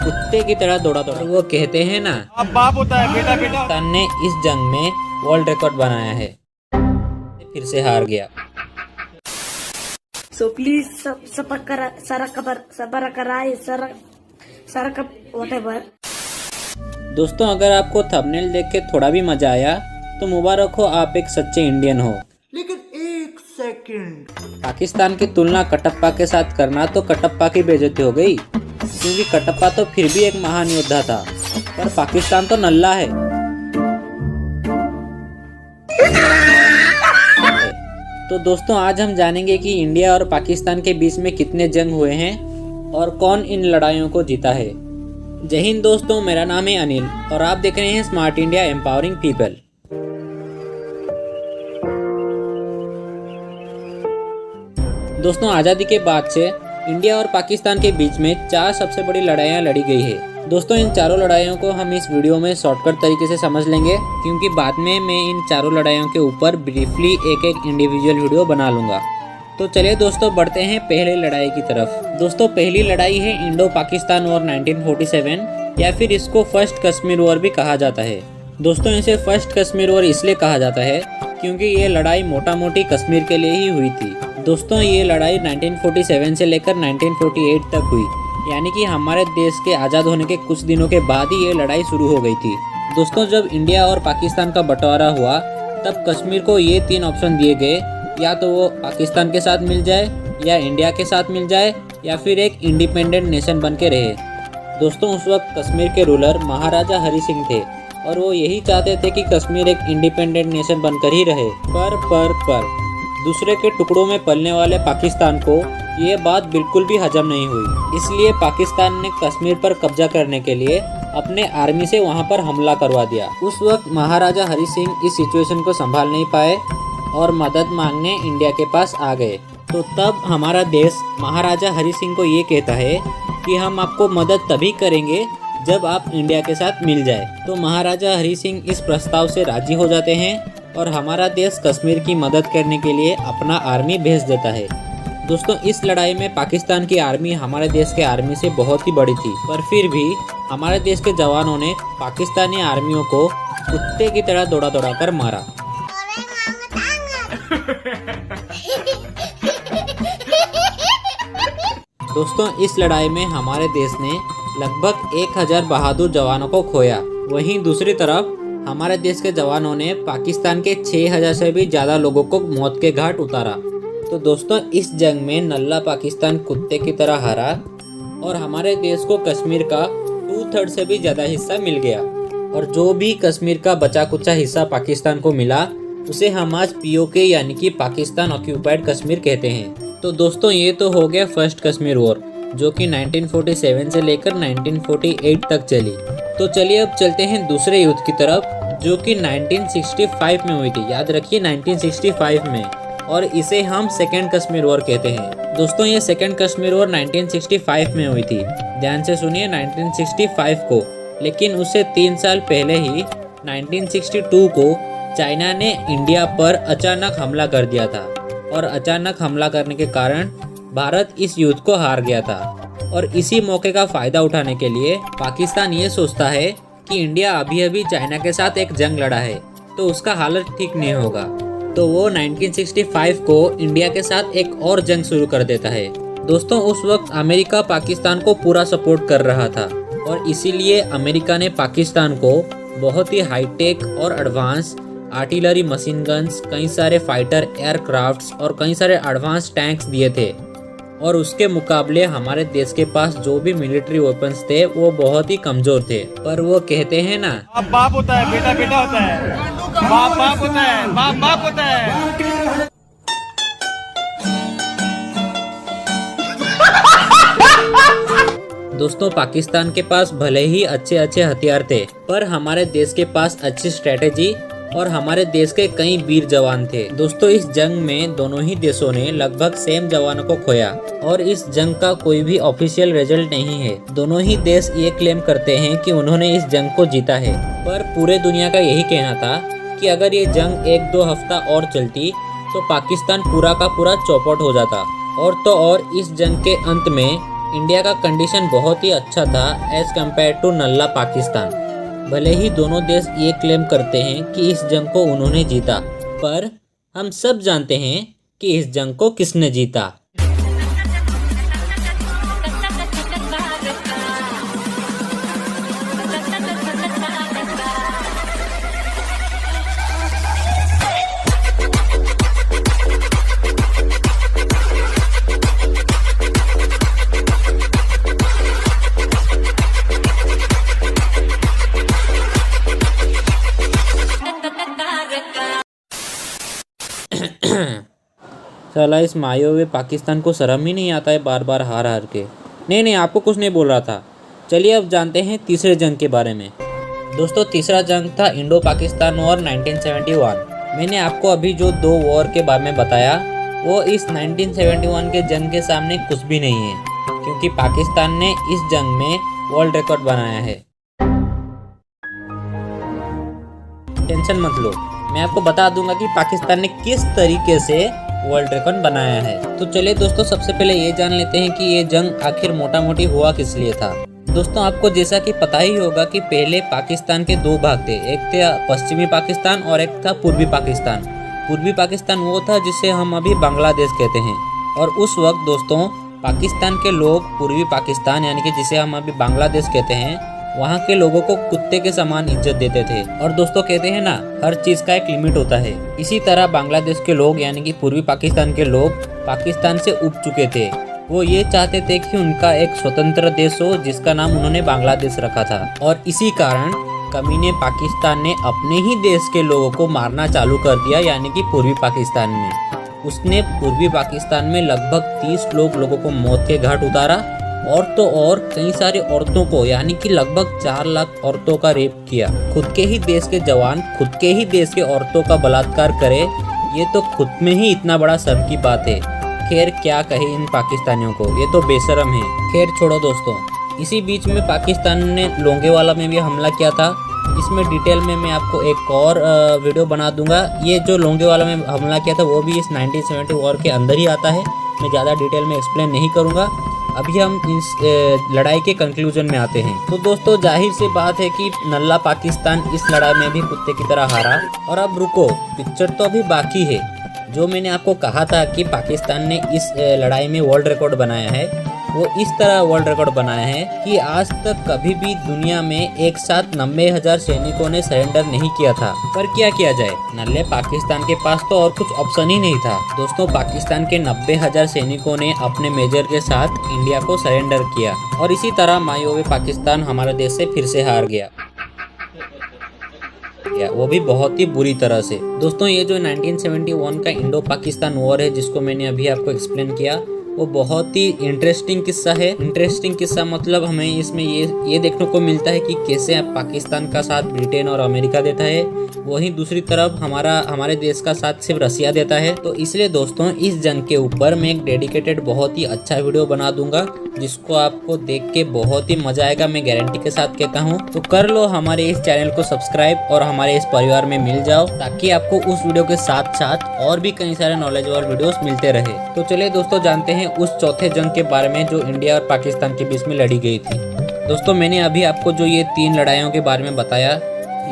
कुत्ते की तरह दौड़ा दौड़ा। वो कहते हैं ना, अब बाप होता है बेटा बेटा। पाकिस्तान ने इस जंग में वर्ल्ड रिकॉर्ड बनाया है, फिर से हार गया। So please whatever. दोस्तों, अगर आपको थंबनेल देख के थोड़ा भी मजा आया तो मुबारक हो, आप एक सच्चे इंडियन हो। लेकिन एक सेकंड, पाकिस्तान की तुलना कटप्पा के साथ करना तो कटप्पा की बेइज्जती हो गई, क्योंकि कटप्पा तो फिर भी एक महान योद्धा था, पर पाकिस्तान तो नल्ला है। तो दोस्तों, आज हम जानेंगे कि इंडिया और पाकिस्तान के बीच में कितने जंग हुए हैं और कौन इन लड़ाइयों को जीता है। जय हिंद दोस्तों, मेरा नाम है अनिल और आप देख रहे हैं स्मार्ट इंडिया एम्पावरिंग पीपल। दोस्तों, आज़ादी के बाद से इंडिया और पाकिस्तान के बीच में 4 सबसे बड़ी लड़ाइयाँ लड़ी गई है। दोस्तों, इन चारों लड़ाइयों को हम इस वीडियो में शॉर्टकट तरीके से समझ लेंगे, क्योंकि बाद में मैं इन चारों लड़ाइयों के ऊपर ब्रीफली एक इंडिविजुअल वीडियो बना लूँगा। तो चलिए दोस्तों, बढ़ते हैं पहले लड़ाई की तरफ। दोस्तों, पहली लड़ाई है इंडो पाकिस्तान वॉर 1947, या फिर इसको फर्स्ट कश्मीर वॉर भी कहा जाता है। दोस्तों, इसे फर्स्ट कश्मीर वॉर इसलिए कहा जाता है क्योंकि ये लड़ाई मोटा मोटी कश्मीर के लिए ही हुई थी। दोस्तों, ये लड़ाई 1947 से लेकर 1948 तक हुई, यानी कि हमारे देश के आज़ाद होने के कुछ दिनों के बाद ही ये लड़ाई शुरू हो गई थी। दोस्तों, जब इंडिया और पाकिस्तान का बंटवारा हुआ तब कश्मीर को ये 3 ऑप्शन दिए गए, या तो वो पाकिस्तान के साथ मिल जाए, या इंडिया के साथ मिल जाए, या फिर एक इंडिपेंडेंट नेशन बन के रहे। दोस्तों, उस वक्त कश्मीर के रूलर महाराजा हरि सिंह थे और वो यही चाहते थे कि कश्मीर एक इंडिपेंडेंट नेशन बनकर ही रहे। पर दूसरे के टुकड़ों में पलने वाले पाकिस्तान को ये बात बिल्कुल भी हजम नहीं हुई। इसलिए पाकिस्तान ने कश्मीर पर कब्जा करने के लिए अपने आर्मी से वहां पर हमला करवा दिया। उस वक्त महाराजा हरि सिंह इस सिचुएशन को संभाल नहीं पाए और मदद मांगने इंडिया के पास आ गए। तो तब हमारा देश महाराजा हरि सिंह को ये कहता है कि हम आपको मदद तभी करेंगे जब आप इंडिया के साथ मिल जाए। तो महाराजा हरि सिंह इस प्रस्ताव से राजी हो जाते हैं और हमारा देश कश्मीर की मदद करने के लिए अपना आर्मी भेज देता है। दोस्तों, इस लड़ाई में पाकिस्तान की आर्मी हमारे देश के आर्मी से बहुत ही बड़ी थी, पर फिर भी हमारे देश के जवानों ने पाकिस्तानी आर्मियों को कुत्ते की तरह दौड़ा दौड़ा कर मारा। दोस्तों, इस लड़ाई में हमारे देश ने लगभग 1000 बहादुर जवानों को खोया। वहीं दूसरी तरफ हमारे देश के जवानों ने पाकिस्तान के 6000 से भी ज़्यादा लोगों को मौत के घाट उतारा। तो दोस्तों, इस जंग में नल्ला पाकिस्तान कुत्ते की तरह हारा और हमारे देश को कश्मीर का 2/3 से भी ज़्यादा हिस्सा मिल गया। और जो भी कश्मीर का बचा कुचा हिस्सा पाकिस्तान को मिला उसे हम आज POK यानी कि पाकिस्तान ऑक्यूपाइड कश्मीर कहते हैं। तो दोस्तों, ये तो हो गया फर्स्ट कश्मीर वॉर, जो कि 1947 से लेकर 1948 तक चली। तो चलिए अब चलते हैं दूसरे युद्ध की तरफ, जो कि 1965 में हुई थी। याद रखिए, 1965 में, और इसे हम सेकेंड कश्मीर वॉर कहते हैं। दोस्तों, ये सेकेंड कश्मीर वॉर 1965 में हुई थी। ध्यान से सुनिए, 1965 को। लेकिन उससे 3 साल पहले ही 1962 को चाइना ने इंडिया पर अचानक हमला कर दिया था, और अचानक हमला करने के कारण भारत इस युद्ध को हार गया था। और इसी मौके का फ़ायदा उठाने के लिए पाकिस्तान ये सोचता है कि इंडिया अभी अभी चाइना के साथ एक जंग लड़ा है, तो उसका हालत ठीक नहीं होगा। तो वो 1965 को इंडिया के साथ एक और जंग शुरू कर देता है। दोस्तों, उस वक्त अमेरिका पाकिस्तान को पूरा सपोर्ट कर रहा था, और इसीलिए अमेरिका ने पाकिस्तान को बहुत ही हाईटेक और एडवांस आर्टिलरी मशीन गन्स, कई सारे फाइटर एयरक्राफ्ट्स और कई सारे एडवांस टैंक्स दिए थे। और उसके मुकाबले हमारे देश के पास जो भी मिलिट्री वेपन्स थे वो बहुत ही कमजोर थे। पर वो कहते हैं ना, अब बाप होता है बेटा बेटा होता है, बाप बाप होता है, बाप बाप होता है। दोस्तों, पाकिस्तान के पास भले ही अच्छे हथियार थे, पर हमारे देश के पास अच्छी स्ट्रेटेजी और हमारे देश के कई वीर जवान थे। दोस्तों, इस जंग में दोनों ही देशों ने लगभग सेम जवानों को खोया, और इस जंग का कोई भी ऑफिशियल रिजल्ट नहीं है। दोनों ही देश ये क्लेम करते हैं कि उन्होंने इस जंग को जीता है, पर पूरे दुनिया का यही कहना था कि अगर ये जंग 1-2 हफ्ता और चलती तो पाकिस्तान पूरा का पूरा चौपट हो जाता। और तो और इस जंग के अंत में इंडिया का कंडीशन बहुत ही अच्छा था एज कम्पेयर टू नल्ला पाकिस्तान। भले ही दोनों देश ये क्लेम करते हैं कि इस जंग को उन्होंने जीता, पर हम सब जानते हैं कि इस जंग को किसने जीता। साला इस मायोवे पाकिस्तान को शर्म ही नहीं आता है बार बार हार हार के। नहीं, आपको कुछ नहीं बोल रहा था। चलिए अब जानते हैं तीसरे जंग के बारे में। दोस्तों तीसरा जंग था इंडो पाकिस्तान वॉर 1971। मैंने आपको अभी जो 2 वॉर के बारे में बताया वो इस 1971 के जंग के सामने कुछ भी नहीं है, क्योंकि पाकिस्तान ने इस जंग में वर्ल्ड रिकॉर्ड बनाया है। टेंशन मत लो, मैं आपको बता दूंगा कि पाकिस्तान ने किस तरीके से वर्ल्ड रिकॉर्ड बनाया है। तो चलिए दोस्तों सबसे पहले ये जान लेते हैं कि ये जंग आखिर मोटा मोटी हुआ किस लिए था। दोस्तों आपको जैसा कि पता ही होगा कि पहले पाकिस्तान के 2 भाग थे, एक था पश्चिमी पाकिस्तान और एक था पूर्वी पाकिस्तान। पूर्वी पाकिस्तान वो था जिसे हम अभी बांग्लादेश कहते हैं, और उस वक्त दोस्तों पाकिस्तान के लोग पूर्वी पाकिस्तान यानी कि जिसे हम अभी बांग्लादेश कहते हैं, वहाँ के लोगों को कुत्ते के समान इज्जत देते थे। और दोस्तों कहते हैं ना, हर चीज का एक लिमिट होता है। इसी तरह बांग्लादेश के लोग यानी कि पूर्वी पाकिस्तान के लोग पाकिस्तान से उब चुके थे। वो ये चाहते थे कि उनका एक स्वतंत्र देश हो जिसका नाम उन्होंने बांग्लादेश रखा था। और इसी कारण कमीने पाकिस्तान ने अपने ही देश के लोगों को मारना चालू कर दिया, यानी कि पूर्वी पाकिस्तान में। उसने पूर्वी पाकिस्तान में लगभग 30 लोगों को मौत के घाट उतारा, और तो और कई सारी औरतों को यानी कि लगभग 4 लाख औरतों का रेप किया। खुद के ही देश के जवान खुद के ही देश के औरतों का बलात्कार करे, ये तो खुद में ही इतना बड़ा शर्म की बात है। खैर क्या कहे इन पाकिस्तानियों को, ये तो बेशरम है। खैर छोड़ो दोस्तों, इसी बीच में पाकिस्तान ने लोंगेवाला में भी हमला किया था। इसमें डिटेल में मैं आपको एक और वीडियो बना दूंगा। ये जो लोंगेवाला में हमला किया था वो भी इस 1970 वॉर के अंदर ही आता है। मैं ज़्यादा डिटेल में एक्सप्लेन नहीं करूँगा। अभी हम इस लड़ाई के कंक्लूजन में आते हैं। तो दोस्तों जाहिर सी बात है कि नल्ला पाकिस्तान इस लड़ाई में भी कुत्ते की तरह हारा। और अब रुको, पिक्चर तो अभी बाकी है। जो मैंने आपको कहा था कि पाकिस्तान ने इस लड़ाई में वर्ल्ड रिकॉर्ड बनाया है, वो इस तरह वर्ल्ड रिकॉर्ड बनाया है कि आज तक कभी भी दुनिया में एक साथ 90,000 सैनिकों ने सरेंडर नहीं किया था। पर क्या किया जाए, नल्ले पाकिस्तान के पास तो और कुछ ऑप्शन ही नहीं था। दोस्तों पाकिस्तान के 90,000 सैनिकों ने अपने मेजर के साथ इंडिया को सरेंडर किया, और इसी तरह मायोवे पाकिस्तान हमारे देश से फिर से हार गया, वो भी बहुत ही बुरी तरह से। दोस्तों ये जो 1971 का इंडो पाकिस्तान वॉर है जिसको मैंने अभी आपको एक्सप्लेन किया, वो बहुत ही इंटरेस्टिंग किस्सा है। इंटरेस्टिंग किस्सा मतलब हमें इसमें ये देखने को मिलता है कि कैसे पाकिस्तान का साथ ब्रिटेन और अमेरिका देता है, वहीं दूसरी तरफ हमारे देश का साथ सिर्फ रसिया देता है। तो इसलिए दोस्तों इस जंग के ऊपर मैं एक डेडिकेटेड बहुत ही अच्छा वीडियो बना दूंगा, जिसको आपको देख के बहुत ही मजा आएगा, मैं गारंटी के साथ कहता हूँ। तो कर लो हमारे इस चैनल को सब्सक्राइब और हमारे इस परिवार में मिल जाओ, ताकि आपको उस वीडियो के साथ साथ और भी कई सारे नॉलेजेबल वीडियोस मिलते रहे। तो चलिए दोस्तों जानते हैं उस चौथे जंग के बारे में जो इंडिया और पाकिस्तान के बीच में लड़ी गई थी। दोस्तों मैंने अभी आपको जो ये 3 लड़ाइयों के बारे में बताया,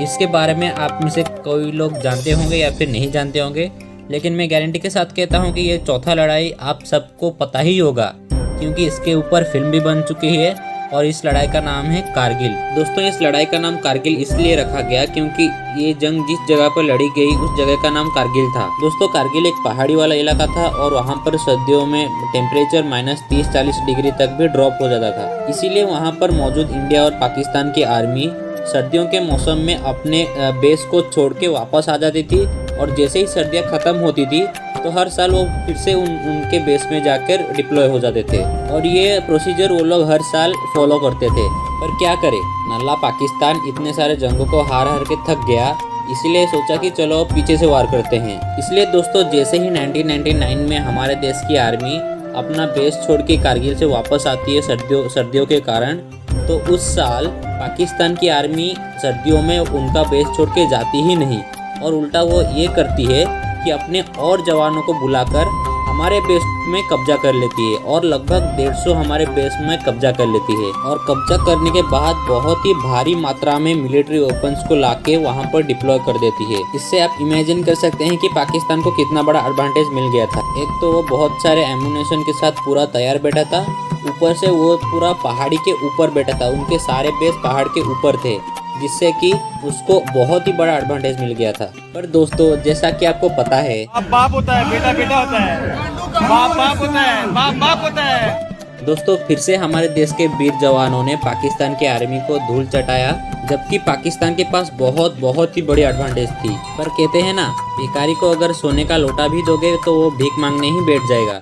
इसके बारे में आप में से कोई लोग जानते होंगे या फिर नहीं जानते होंगे, लेकिन मैं गारंटी के साथ कहता हूँ कि ये चौथा लड़ाई आप सबको पता ही होगा, क्योंकि इसके ऊपर फिल्म भी बन चुकी है, और इस लड़ाई का नाम है कारगिल। दोस्तों इस लड़ाई का नाम कारगिल इसलिए रखा गया क्योंकि ये जंग जिस जगह पर लड़ी गई उस जगह का नाम कारगिल था। दोस्तों कारगिल एक पहाड़ी वाला इलाका था, और वहाँ पर सर्दियों में टेम्परेचर -30-40 डिग्री तक भी ड्रॉप हो जाता था। इसीलिए वहाँ पर मौजूद इंडिया और पाकिस्तान की आर्मी सर्दियों के मौसम में अपने बेस को छोड़ के वापस आ जाती थी, और जैसे ही सर्दियाँ खत्म होती थी तो हर साल वो फिर से उनके बेस में जाकर डिप्लॉय हो जाते थे, और ये प्रोसीजर वो लोग हर साल फॉलो करते थे। पर क्या करे, नल्ला पाकिस्तान इतने सारे जंगों को हार हार के थक गया, इसलिए सोचा कि चलो पीछे से वार करते हैं। इसलिए दोस्तों जैसे ही 1999 में हमारे देश की आर्मी अपना बेस छोड़ के कारगिल से वापस आती है सर्दियों के कारण, तो उस साल पाकिस्तान की आर्मी सर्दियों में उनका बेस छोड़ के जाती ही नहीं, और उल्टा वो ये करती है कि अपने और जवानों को बुलाकर हमारे बेस में कब्जा कर लेती है और लगभग 150 हमारे बेस में कब्जा कर लेती है। और कब्जा करने के बाद बहुत ही भारी मात्रा में मिलिट्री वेपन्स को लाके वहां पर डिप्लॉय कर देती है। इससे आप इमेजिन कर सकते हैं कि पाकिस्तान को कितना बड़ा एडवांटेज मिल गया था। एक तो वो बहुत सारे एमुनेशन के साथ पूरा तैयार बैठा था, ऊपर से वो पूरा पहाड़ी के ऊपर बैठा था। उनके सारे बेस पहाड़ के ऊपर थे, जिससे कि उसको बहुत ही बड़ा एडवांटेज मिल गया था। पर दोस्तों, जैसा कि आपको पता है, बाप बाप होता है, बेटा बेटा होता है, बाप बाप होता है, बाप बाप होता है। दोस्तों, फिर से हमारे देश के वीर जवानों ने पाकिस्तान की आर्मी को धूल चटाया, जबकि पाकिस्तान के पास बहुत ही बड़ी एडवांटेज थी। पर कहते हैं ना, भिखारी को अगर सोने का लोटा भी दोगे तो वो भीख मांगने ही बैठ जाएगा।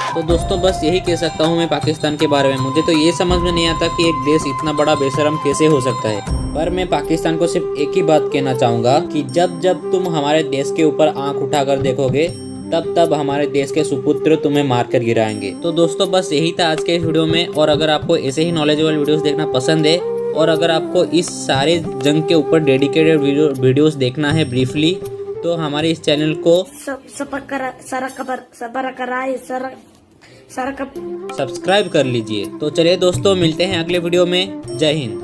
तो दोस्तों, बस यही कह सकता हूँ मैं पाकिस्तान के बारे में। मुझे तो ये समझ में नहीं आता कि एक देश इतना बड़ा बेशरम कैसे हो सकता है। पर मैं पाकिस्तान को सिर्फ एक ही बात कहना चाहूँगा कि जब जब तुम हमारे देश के ऊपर आंख उठाकर देखोगे, तब तब हमारे देश के सुपुत्र तुम्हें मार कर गिराएंगे। तो दोस्तों, बस यही था आज के इस वीडियो में। और अगर आपको ऐसे ही नॉलेजेबल वीडियोस देखना पसंद है और अगर आपको इस सारे जंग के ऊपर डेडिकेटेड वीडियोस देखना है ब्रीफली, तो हमारे इस चैनल को सब्सक्राइब कर लीजिए। तो चलिए दोस्तों, मिलते हैं अगले वीडियो में। जय हिंद।